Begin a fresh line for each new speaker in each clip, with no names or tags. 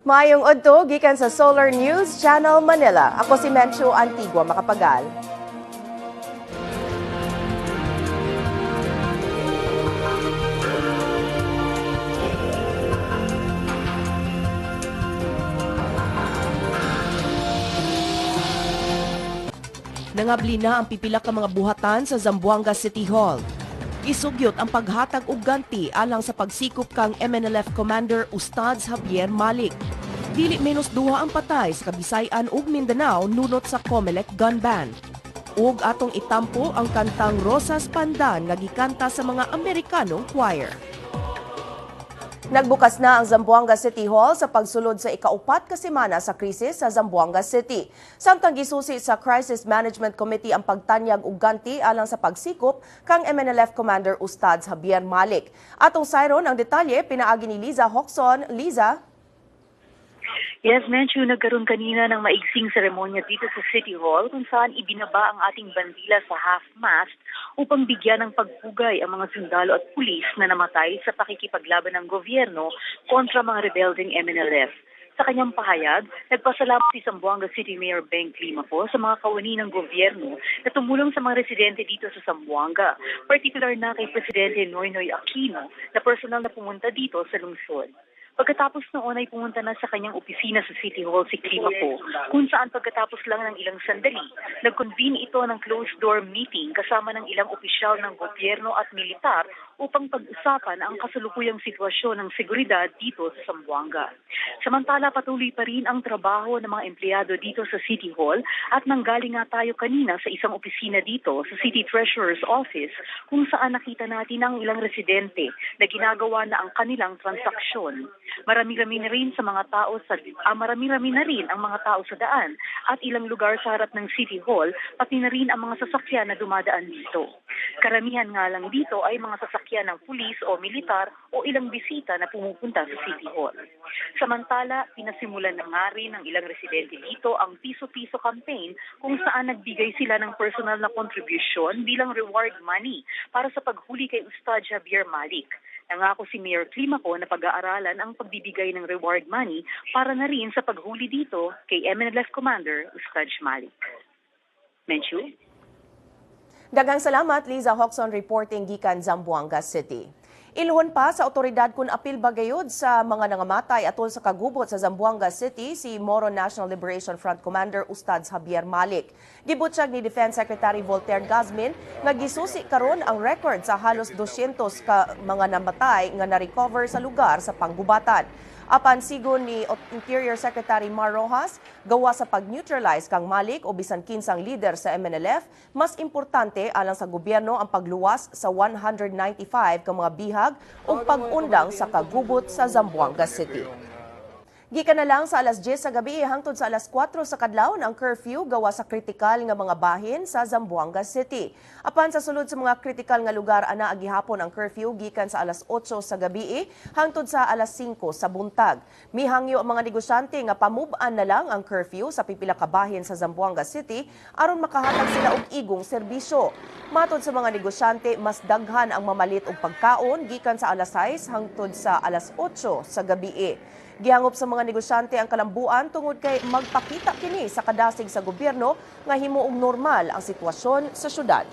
Maayong adto gikan sa Solar News Channel Manila. Ako si Mencho Antigua Makapagal. Nangabli na ang pipila ka mga buhatan sa Zamboanga City Hall. Isugyot ang paghatag og ganti alang sa pagsikop kang MNLF Commander Ustads Javier Malik. Dili menos duha ang patay sa Kabisayan ug Mindanao nunot sa Comelec gun ban. Ug atong itampo ang kantang Rosas Pandan nga gikanta sa mga Amerikanong choir. Nagbukas na ang Zamboanga City Hall sa pagsulod sa ikaupat ka semana sa krisis sa Zamboanga City. Samtang gisusi sa Crisis Management Committee ang pagtanyag og ganti alang sa pagsikop kang MNLF Commander Ustads Javier Malik. Atong sayron ang detalye pinaagi ni Liza Hoxon. Liza?
Yes, Menchu, nagkaroon kanina ng maigsing seremonya dito sa City Hall kung saan ibinaba ang ating bandila sa half-mast upang bigyan ng pagpugay ang mga sundalo at pulis na namatay sa pakikipaglaban ng gobyerno kontra mga rebelding MNLF. Sa kanyang pahayag, nagpasalamat si Zamboanga City Mayor Beng Climaco sa mga kawani ng gobyerno na tumulong sa mga residente dito sa Zamboanga, particular na kay Presidente Noynoy Aquino na personal na pumunta dito sa lungsod. Pagkatapos noon ay pumunta na sa kanyang opisina sa City Hall si Climaco, kung saan pagkatapos lang ng ilang sandali, nag-convene ito ng closed-door meeting kasama ng ilang opisyal ng gobyerno at militar upang pag-usapan ang kasalukuyang sitwasyon ng seguridad dito sa Zamboanga. Samantala, patuloy pa rin ang trabaho ng mga empleyado dito sa City Hall at nanggaling nga tayo kanina sa isang opisina dito sa City Treasurer's Office kung saan nakita natin ang ilang residente na ginagawa na ang kanilang transaksyon. Marami-rami na rin ang mga tao sa daan at ilang lugar sa harap ng City Hall, pati na rin ang mga sasakyan na dumadaan dito. Karamihan nga lang dito ay mga sasakyan ng pulis o militar o ilang bisita na pumupunta sa City Hall. Samantala, pinasimulan na nga rin ng ilang residente dito ang piso-piso campaign kung saan nagbigay sila ng personal na contribution bilang reward money para sa paghuli kay Ustad Javier Malik. Nangako si Mayor Climaco na pag-aaralan ang pagbibigay ng reward money para na rin sa paghuli dito kay MNLF Commander Ustad Malik. Menchu?
Daghang salamat, Liza Hoxon, reporting gikan Zamboanga City. Iluhon pa sa otoridad kung apil bagayod sa mga nangamatay atol sa kagubot sa Zamboanga City si Moro National Liberation Front Commander Ustads Javier Malik. Gibutyag ni Defense Secretary Voltaire Gazmin nga gisusi karon ang record sa halos 200 ka mga namatay nga na-recover sa lugar sa panggubatan. Apan sigon ni Interior Secretary Mar Rojas, gawa sa pag-neutralize kang Malik o bisan kinsang leader sa MNLF, mas importante alang sa gobyerno ang pagluwas sa 195 ka mga bihag o pag-undang sa kagubot sa Zamboanga City. Gikan na lang sa alas 10 sa gabi hangtod sa alas 4 sa kadlawon ang curfew gawa sa kritikal nga mga bahin sa Zamboanga City. Apan sa sulod sa mga kritikal nga lugar ana gihapon ang curfew gikan sa alas 8 sa gabi hangtod sa alas 5 sa buntag. Mihangyo ang mga negosyante nga pamub-an na lang ang curfew sa pipila ka bahin sa Zamboanga City aron makahatag sila og igong serbisyo. Matod sa mga negosyante, mas daghan ang mamalit og pagkaon gikan sa alas 6 hangtod sa alas 8 sa gabi. Gihangop sa mga negosyante ang kalambuan tungod kay magpakita kini sa kadasig sa gobyerno nga himuong normal ang sitwasyon sa syudad.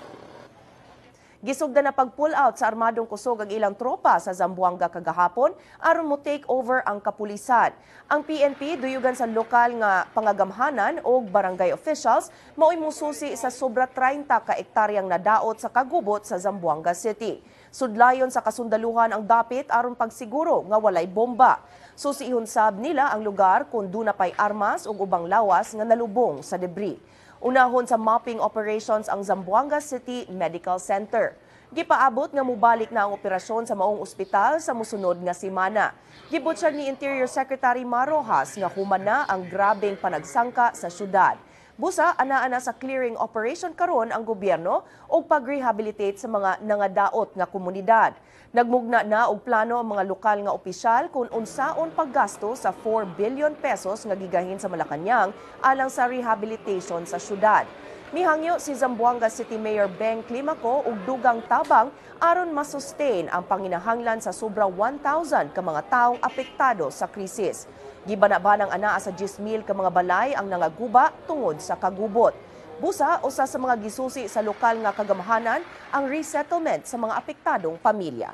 Gisugdan na pag-pull out sa armadong kusog ang ilang tropa sa Zamboanga kagahapon aron mo take over ang kapulisan. Ang PNP duyugan sa lokal nga pangagamhanan o barangay officials mao'y mususi sa sobra 30 ka ektaryang nadaot sa kagubot sa Zamboanga City. Sudlayon sa kasundaluhan ang dapit aron pagsiguro nga walay bomba. Susihon sab nila ang lugar kung duna pay armas ug ubang lawas nga nalubong sa debris. Unahon sa mopping operations ang Zamboanga City Medical Center. Gipaabot nga mubalik na ang operasyon sa maong ospital sa musunod nga semana. Gibutyag ni Interior Secretary Mar Rojas nga human na ang grabeng panagsangka sa syudad. Busa, ana-ana sa clearing operation karon ang gobyerno o pag-rehabilitate sa mga nangadaot nga komunidad. Nagmugna na og plano ang mga lokal nga opisyal kung unsaon paggasto sa 4 billion pesos nga gigahin sa Malacañang alang sa rehabilitation sa syudad. Mihangyo si Zamboanga City Mayor Beng Climaco ug dugang tabang aron masustain ang panginahanglan sa sobra 1,000 ka mga taong apektado sa krisis. Gibanabanang anaa sa 10,000 ka mga balay ang nangaguba tungod sa kagubot. Busa usa sa mga gisusi sa lokal nga kagamhanan ang resettlement sa mga apektadong pamilya.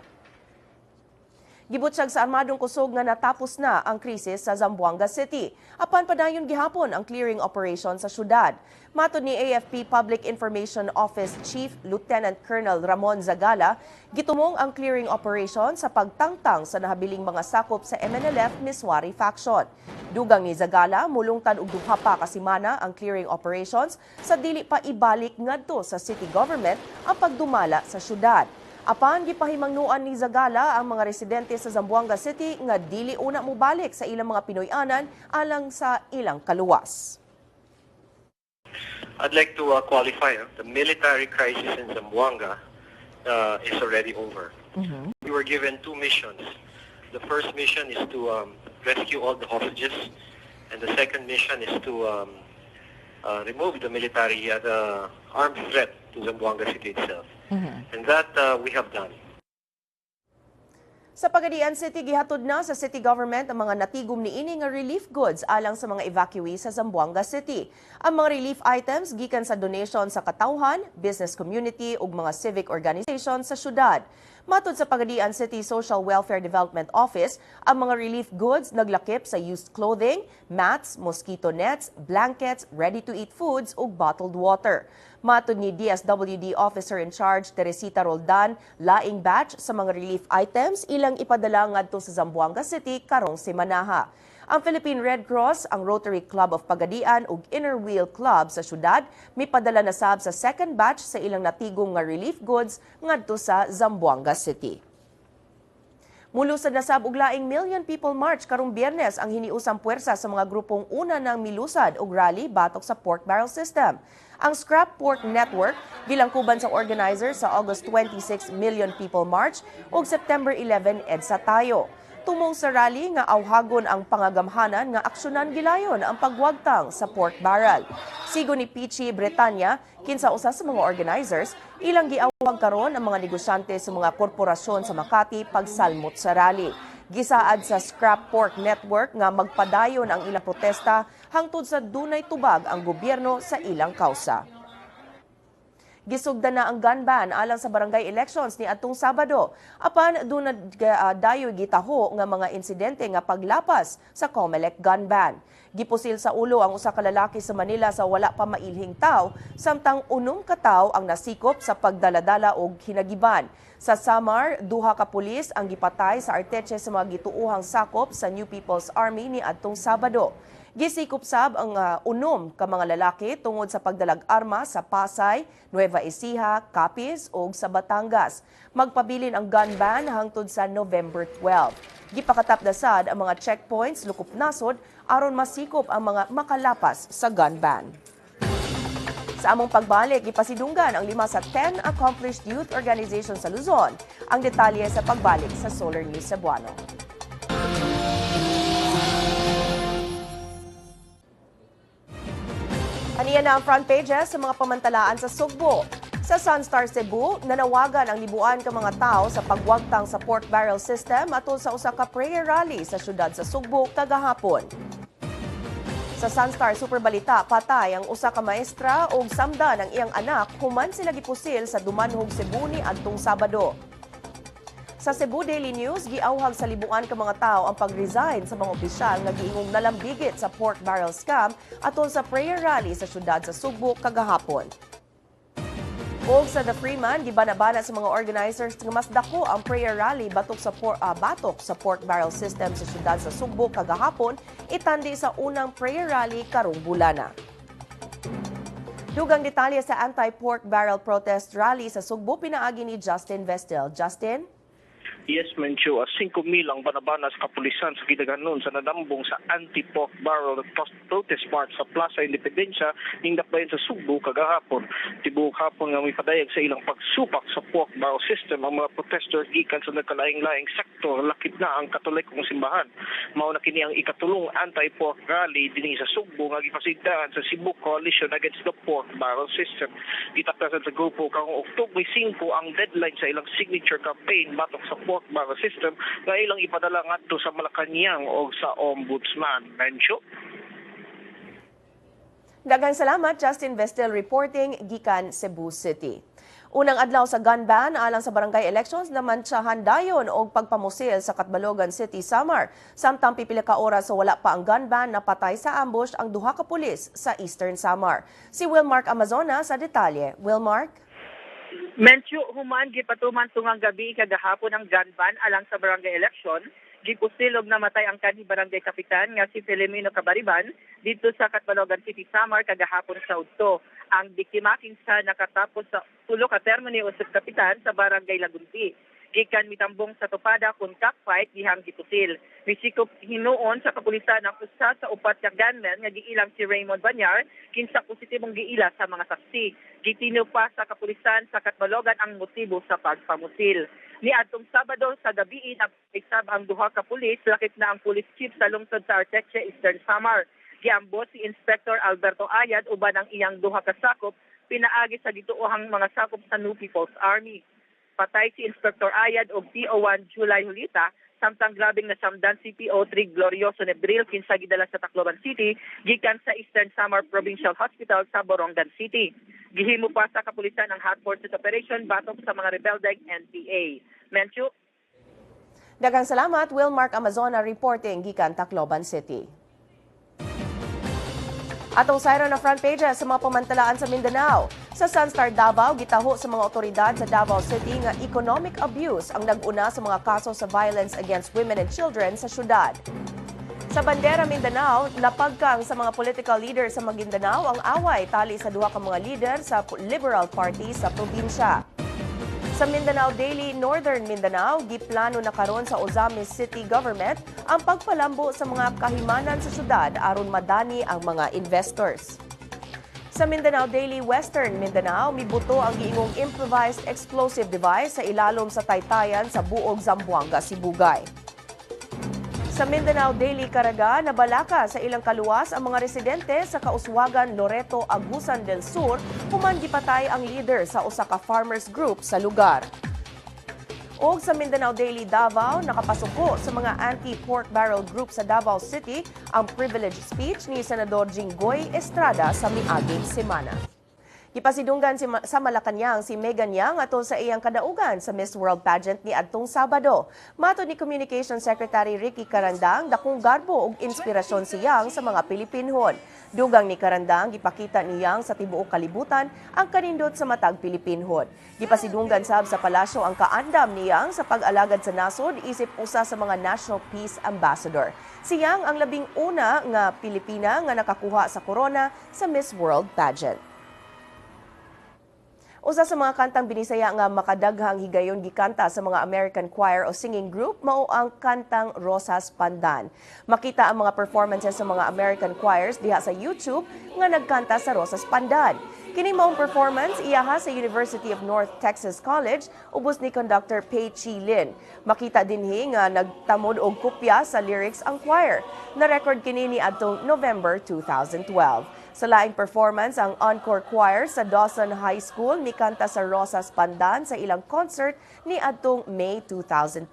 Gibutyag sa armadong kusog nga natapos na ang krisis sa Zamboanga City. Apan padayon gihapon ang clearing operation sa syudad. Matod ni AFP Public Information Office Chief Lieutenant Colonel Ramon Zagala, gitumong ang clearing operation sa pagtangtang sa nahabiling mga sakop sa MNLF Miswari faction. Dugang ni Zagala, mulungtad og duha pa ka semana ang clearing operations sa dili pa ibalik ngadto sa city government ang pagdumala sa syudad. Apan gipahimangnuan ni Zagala ang mga residente sa Zamboanga City nga dili una mobalik sa ilang mga Pinoy-anan alang sa ilang kaluwas.
I'd like to qualify the military crisis in Zamboanga is already over. We were given two missions. The first mission is to rescue all the hostages, and the second mission is to remove the military, the armed threat to Zamboanga City itself. And that we have done.
Sa Pagadian City, gihatod na sa city government ang mga natigom niini nga relief goods alang sa mga evacuees sa Zamboanga City. Ang mga relief items gikan sa donation sa katawhan, business community ug mga civic organization sa syudad. Matod sa Pagadian City Social Welfare Development Office, ang mga relief goods naglakip sa used clothing, mats, mosquito nets, blankets, ready-to-eat foods ug bottled water. Matod ni DSWD Officer in Charge Teresita Roldan, laing batch sa mga relief items ilang ipadala ngadto sa Zamboanga City karong semanaha. Ang Philippine Red Cross, ang Rotary Club of Pagadian ug Inner Wheel Club sa syudad mipadala na sab sa second batch sa ilang natigong nga relief goods ngadto sa Zamboanga City. Mulusad na sab og laing Million People March karong Biyernes ang hiniusang puwersa sa mga grupong una ng milusad og rally batok sa pork barrel system. Ang Scrap Pork Network gilangkuban sa organizer sa August 26 Million People March ug September 11 EDSA Tayo. Tumong sa rally nga awhagon ang pangagamhanan nga aksyonan gilayon ang pagwagtang sa pork barrel. Sigo ni Pichi Bretanya, kinsa usa sa mga organizers, ilang giawhag karon ang mga negosyante sa mga korporasyon sa Makati pagsalmot sa rally. Gisaad sa Scrap Pork Network nga magpadayon ang ilang protesta hangtod sa dunay tubag ang gobyerno sa ilang kausa. Gisugdan na ang gun ban alang sa barangay elections ni atong Sabado. Apan dunay dayoy gitaho nga mga insidente nga paglapas sa COMELEC gun ban. Gipusil sa ulo ang usa ka lalaki sa Manila sa wala pa mailhing tawo, samtang 6 ka tawo ang nasikop sa pagdaladala og hinagiban. Sa Samar, 2 ka pulis ang gipatay sa arteche sa mga gituuhang sakop sa New People's Army ni adtong Sabado. Gisikop sab ang 6 ka mga lalaki tungod sa pagdalag arma sa Pasay, Nueva Ecija, Capiz ug sa Batangas. Magpabilin ang gun ban hangtod sa November 12. Gipakatapdasad ang mga checkpoints lukup nasod aron masikop ang mga makalapas sa gun ban. Sa among pagbalik, ipasidunggan ang 5 sa 10 accomplished youth organization sa Luzon. Ang detalye sa pagbalik sa Solar News Cebuano. Aniya na ang front pages sa mga pamantalaan sa Sugbo. Sa Sunstar Cebu, nanawagan ang libuan ka mga tao sa pagwagtang sa pork barrel system atol sa usa ka prayer rally sa syudad sa Sugbo kagahapon. Sa Sunstar Superbalita, patay ang usa ka maestra ug samda ng iyang anak human sila gipusil sa Dumanhog, Cebu ni adtong Sabado. Sa Cebu Daily News, giawhag sa libuan ka mga tao ang pag-resign sa mga opisyal nga giingong nalambigit sa pork barrel scam atol sa prayer rally sa syudad sa Sugbo kagahapon. Og sa The Freeman, gibanabana sa mga organizers nga mas dako ang prayer rally batok sa pork barrel system sa syudad sa Sugbo kagahapon, itandi sa unang prayer rally karong bulana. Dugang detalye sa anti-pork barrel protest rally sa Sugbo pinaagi ni Justin Vestel. Justin?
Yes, Menchu, as 5,000 ang banabanas kapulisan sa gidaganon sa nadambong sa anti-pork barrel protest march sa Plaza Independencia ning dakbayan sa Subo kagahapon. Tibuok hapon nga may padayag sa ilang pagsupak sa pork barrel system ang mga protester gikan sa nagkalaing-laing sektor lakip na ang Katolikong simbahan. Mao na kini ang ikatulong anti-pork rally dinhi sa Subo nga gipasindahan sa Cebu Coalition Against the Pork Barrel System. Gitaklasan sa grupo karong Oktubre 5 ang deadline sa ilang signature campaign batok sa pork barrel system nga ilang ipadala ngadto sa Malacañang o sa Ombudsman. Mencho.
Daghang salamat, Justin Vestel reporting gikan Cebu City. Unang adlaw sa gun ban alang sa barangay elections naman siyahan dayon og pagpamusil sa Catbalogan City, Samar. Samtang pipila ka oras sa wala pa ang gun ban, napatay sa ambush ang duha ka pulis sa Eastern Samar. Si Wilmark Amazona sa detalye. Wilmark?
Mencho human gipatuman tungang gabi kagahapon ang gun ban alang sa barangay election. Gipusilog namatay ang kanhi barangay kapitan nga si Filomeno Cabariban dito sa Catbalogan City, Samar kagahapon sa Udto. Ang biktima kinsa nakatapos sa tulo ka termo ni usab kapitan sa barangay Lagunti. Gikan mitambong sa tupada kun cockfight dihang gipusil. Misikop hinuon sa kapulisan ang usa sa upat ka gunman nga giilang si Raymond Banyar kinsa positibong giila sa mga saksi. Gitino pa sa kapulisan sa Catbalogan ang motibo sa pagpamusil. Ni atong Sabado sa gabi napisab ang duha ka pulis lakip na ang police chief sa lungsod sa Arteche, Eastern Samar. Giambot si Inspector Alberto Ayad uban ang iyang duha ka sakop pinaagi sa gituohang mga sakop sa New People's Army. Patay si Inspector Ayad og PO1 July Hulita samtang grabing nasamdan si PO3 Glorioso Nebril kinsa gidala sa Tacloban City gikan sa Eastern Samar Provincial Hospital sa Borongan City. Gihimo pa sa kapulisan ang hot pursuit operation batok sa mga rebeldeng NPA. Menchu.
Daghang salamat, Wilmark Amazona reporting gikan Tacloban City. Atong sayro na front page sa mga pamantalaan sa Mindanao. Sa Sunstar Davao, gitaho sa mga otoridad sa Davao City nga economic abuse ang nag-una sa mga kaso sa violence against women and children sa syudad. Sa Bandera, Mindanao, napagkang sa mga political leaders sa Maguindanao ang away tali sa duha ka mga leader sa Liberal Party sa probinsya. Sa Mindanao Daily, Northern Mindanao, giplano na karon sa Ozamis City Government ang pagpalambo sa mga kahimanan sa syudad aron madani ang mga investors. Sa Mindanao Daily, Western Mindanao, mibuto ang giingong improvised explosive device sa ilalom sa taytayan sa buog Zamboanga, Sibugay. Sa Mindanao Daily Caraga, nabalaka sa ilang kaluwas ang mga residente sa kauswagan Loreto, Agusan del Sur human gipatay ang leader sa usa ka farmers group sa lugar. Og sa Mindanao Daily Davao, nakapasuko sa mga anti-pork barrel group sa Davao City ang privilege speech ni Senador Jinggoy Estrada sa miaging semana. Gipasidunggan sa Malacañang si Megan Yang atol sa iyang kadaugan sa Miss World Pageant ni adtong Sabado. Matod ni Communications Secretary Ricky Carandang, dakong garbo ug inspirasyon si Yang sa mga Pilipinhon. Dugang ni Carandang, gipakita ni Yang sa tibuok kalibutan ang kanindot sa matag Pilipinhon. Gipasidunggan sab sa palasyo ang kaandam ni Yang sa pag-alagad sa nasod isip usa sa mga National Peace Ambassador. Si Yang ang labing una nga Pilipina nga nakakuha sa korona sa Miss World Pageant. Usa sa mga kantang binisaya nga makadaghang higayon gikanta sa mga American choir o singing group mao ang kantang Rosas Pandan. Makita ang mga performances sa mga American choirs diha sa YouTube nga nagkanta sa Rosas Pandan. Kini maong performance iyaha sa University of North Texas College ubos ni conductor Pei Chi Lin. Makita dinhi nga nagtamod og kopya sa lyrics ang choir. Na-record kini ni adtong November 2012. Sa laing performance, ang encore choir sa Dawson High School mikanta sa Rosas Pandan sa ilang concert ni adtong May 2010.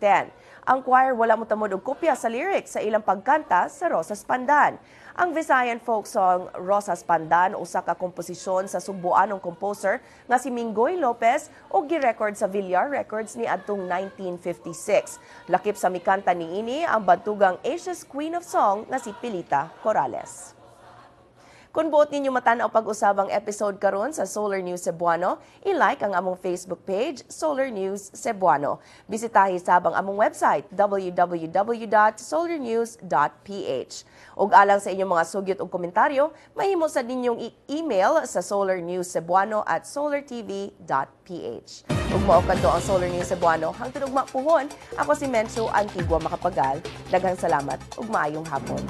Ang choir wala motamod og kopya sa lyrics sa ilang pagkanta sa Rosas Pandan. Ang Visayan folk song Rosas Pandan usa ka komposisyon sa Subuanong composer nga si Mingoy Lopez ug gi-record sa Villar Records ni adtong 1956. Lakip sa mikanta niini ang bantugang Asia's Queen of Song nga si Pilita Corrales. Kung buot ninyo matanaw pag-usabang episode karon sa Solar News Cebuano, i-like ang among Facebook page, Solar News Cebuano. Bisitahi sabang among website, www.solarnews.ph. Ug alang sa inyong mga sugyot ug komentaryo, mahimo sa ninyong email sa solarnewscebuano@solartv.ph. Ug mao kadto ang Solar News Cebuano, hangtod ug mapuhon. Ako si Mensu Antigua Makapagal. Daghang salamat ug maayong hapon.